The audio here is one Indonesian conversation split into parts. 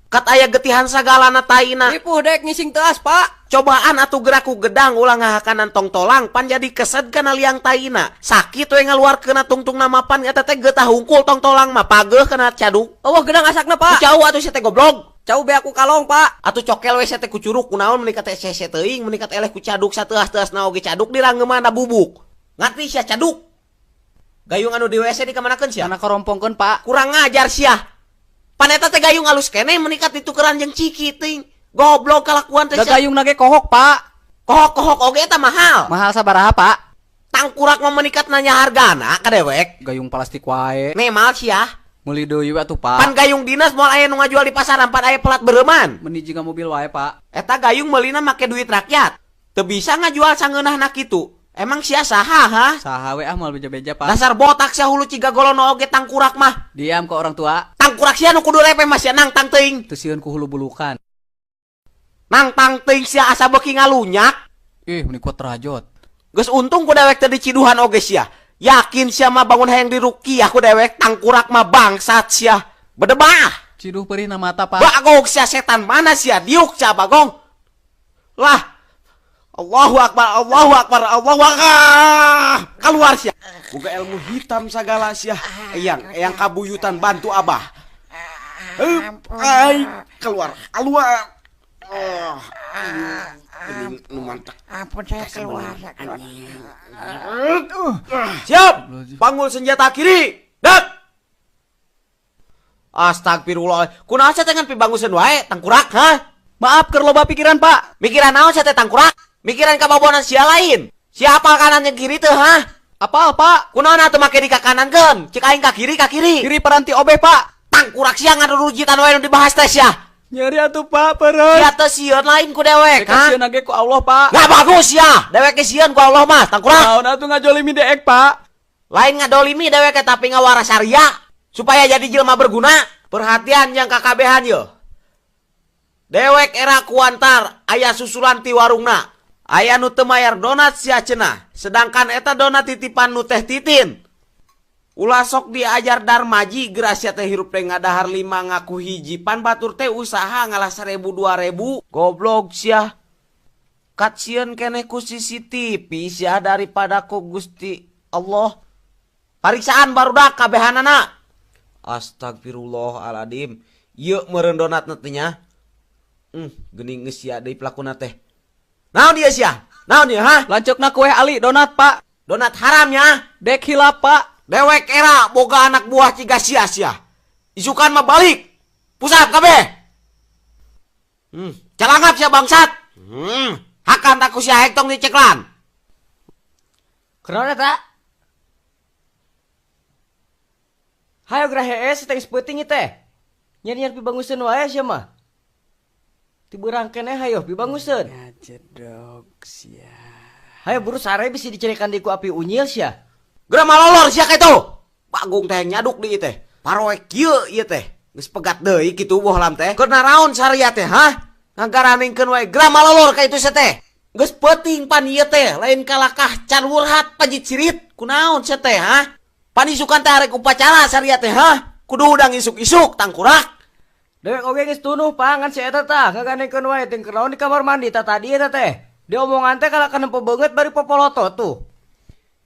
Kat aya getihan sagalana taina. Tipuh dek ngising teas, Pak. Cobaan atuh geraku gedang ulang ngahakanan tong-tolang pan jadi kesed kana liang taina. Sakit we ngaluarkeun tungtung namapan eta teh getah hungkul tong-tolang mah pageuh kana caduk. Eueuh gedang asakna, Pak. Cau atuh sia teh goblok. Cau be aku kalong, Pak. Atuh cokel we sia teh ku curug kunaon meuni teh sese teuing meuni eleh ku caduk sateuas-teuasna oge caduk diranggeumana bubuk. Ngatri sia caduk. Gayung anu di WC dikemanakeun sia? Kana korompongkeun, Pak. Kurang ngajar sia. Pan eta teh gayung alus keneh meuni ditukeran jeung ciki teuing. Goblok kalakuan teh. Gayung nage kohok, Pak. Kohok oge eta mahal. Mahal sabaraha, Pak? Tangkurak mah menikat nanya hargana ka dewek. Gayung plastik wae. Memal sia. Meuli deui atuh, Pak. Pan gayung dinas moal aya nu ngajual di pasaran pan aya pelat bereuman. Meuni jiga mobil wae, Pak. Eta gayung meulina make duit rakyat. Teu bisa ngajual sangeunahna kitu. Emang sia saha ha? Saha we moal beja-beja, Pak. Dasar botak sia hulu ciga golono oge tangkurak mah. Diam ke orang tua. Tangkurak sia nu kudu repe mah sia nang tang teuing. Teu sieun ku hulu bulukan. Nang tang teuing sia asa beuki ngalunyak. Meni kuat terajot. Geus untung ku dewek teu diciduhan oge sia. Yakin sia mah bangun hayang dirukiah ku dewek tangkurak mah bangsat sia. Bedebah. Ciduh perih na mata, Pak. Bagong sia setan mana sia diuk sia bagong. Lah. Allahu akbar, Allahu akbar, Allahu akbar. Keluar sia. Boga ilmu hitam sagala sia. Eyang kabuyutan bantu Abah. Ai, keluar. Ini mantap. Ampun saya keluar. Siap. Panggul senjata kiri. Dak. Astagfirullah. Kunaon sia teh ngan pibanguseun wae tangkurak, ha? Maaf keur loba pikiran, Pak. Mikiran naon sia teh tangkurak? Mikiran kababonan sia lain. Siapa kanan yang kiri teh, ha? Apal, Pak? Kunaon atuh make di ka kanan keun? Cik aing ka kiri. Kiri peranti obeh, Pak. Tangkurak sia ngadu rujitan wae nu dibahas teh sia. Nyeri atuh, Pak, peureun. Sia teh sieun lain ku dewek, ha? Sieun age ku Allah, Pak. Gak bagus ya. Dewek ge sieun ku Allah mah, tangkurak. Naon atuh ngajolimi deek, Pak? Lain ngadolimi dewek tapi ngawaras syariah supaya jadi jelema berguna. Perhatian yang kakabehan yo. Dewek era kuantar aya susulan ti warungna. Aya nu teu mayar donat sia cenah. Sedangkan eta donat titipan nu teh titin. Ulah sok diajar darmaji geus sia teh hirup teh ngadahar 5 ngaku hiji pan batur teh usaha ngalah 1000 2000. Goblok sia. Kat sieun keneh ku CCTV sia daripada ku Gusti Allah. Pariksaan barudak kabehanana. Astagfirullahaladzim. Ieu meureun donatna teh nya. Geuning geus sia deui pelakuna teh. Naon dia sia? Naon dia, ha? Lanceukna kue Ali donat, Pak. Donat haramnya. Dek hilap, Pak. Dewek era boga anak buah ciga sia-sia. Isukan mah balik. Pusat kabeh. Calangap sia bangsat. Hakan taku sia hektong diceklan. Kunaon eta? Hayo grahe teh geus peuting ieu teh. Nyari pibanguseun wae sia mah. Tibeurang keneh hayo pibanguseun. Ngajedog sia. Hayo buru sare bisa dicerikan di ku api unyil sia. Geura malolor sia kitu. Bagung teh nyaduk di ieu teh. Paroek kieu ieu teh. Geus pegat deui kitu bohlam teh. Keur naraon saria teh, ha? Ngagaraningkeun wae geura malolor ka itu sia teh. Geus peuting pan ieu teh, lain kalakah can wurhat pajit sirit. Kunaon sia teh, ha? Panisukan teh arek upacara saria teh, ha? Kudu udang isuk-isuk tangkurak. Dewek oge geus tunuh pangan si eta tah ngaganekeun wae teh keur di kamar mandi tah tadi eta teh. Di omongan teh kalakan empo beungeut bari popoloto tuh.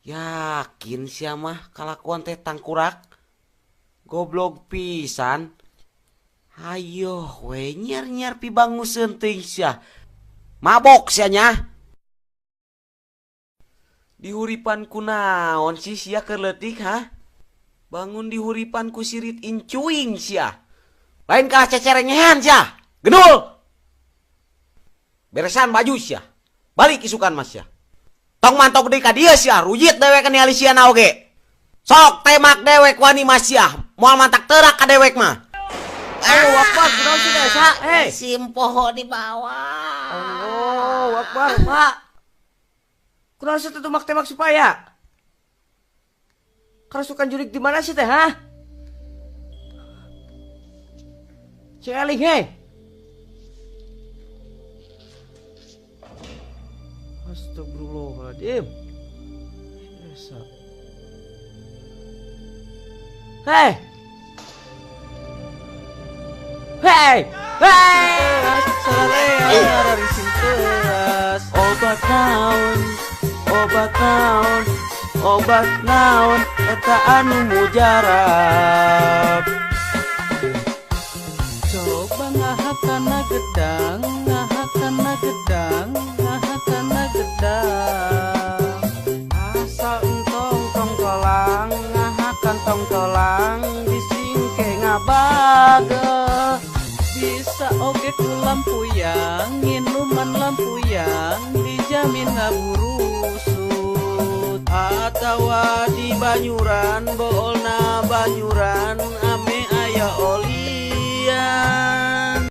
Yakin sia mah kalakuan teh tangkurak. Goblok pisan. Hayo we nyer-nyer pibanguseun teuing sia. Mabok sia nya. Dihuripan kunaon sih sia keur leutik, ha? Bangun dihuripan ku sirit incuing sia. Lain kalah cecerengehan sia. Genul. Beresan baju sia. Balik isukan mas sia. Tong mantok deui ka dieu sia, rujit dewek ka ningali siana oge. Sok temak dewek wani mas sia. Moal mantak teurak ka dewek mah. Ayo wakbar kunaon sih desa? Simpoho di bawah. Oh, wakbar, Pak. Kunaon sih temak-temak supaya? Kerasukan jurik di mana sih teh, ha? Cek aling, hei. Astagfirullahaladzim. Biasa. Hei. Hei, hei. Salalean rising teas. Obat naon eta anu mujarab. Coba ngahakana gedang, asal entong tongtolang, ngahakan tongtolang, disingke ngabaga. Bisa oge ku lampuyang, minuman lampuyang, dijamin ngaburusut. Atawa di banyuran, boolna banyuran,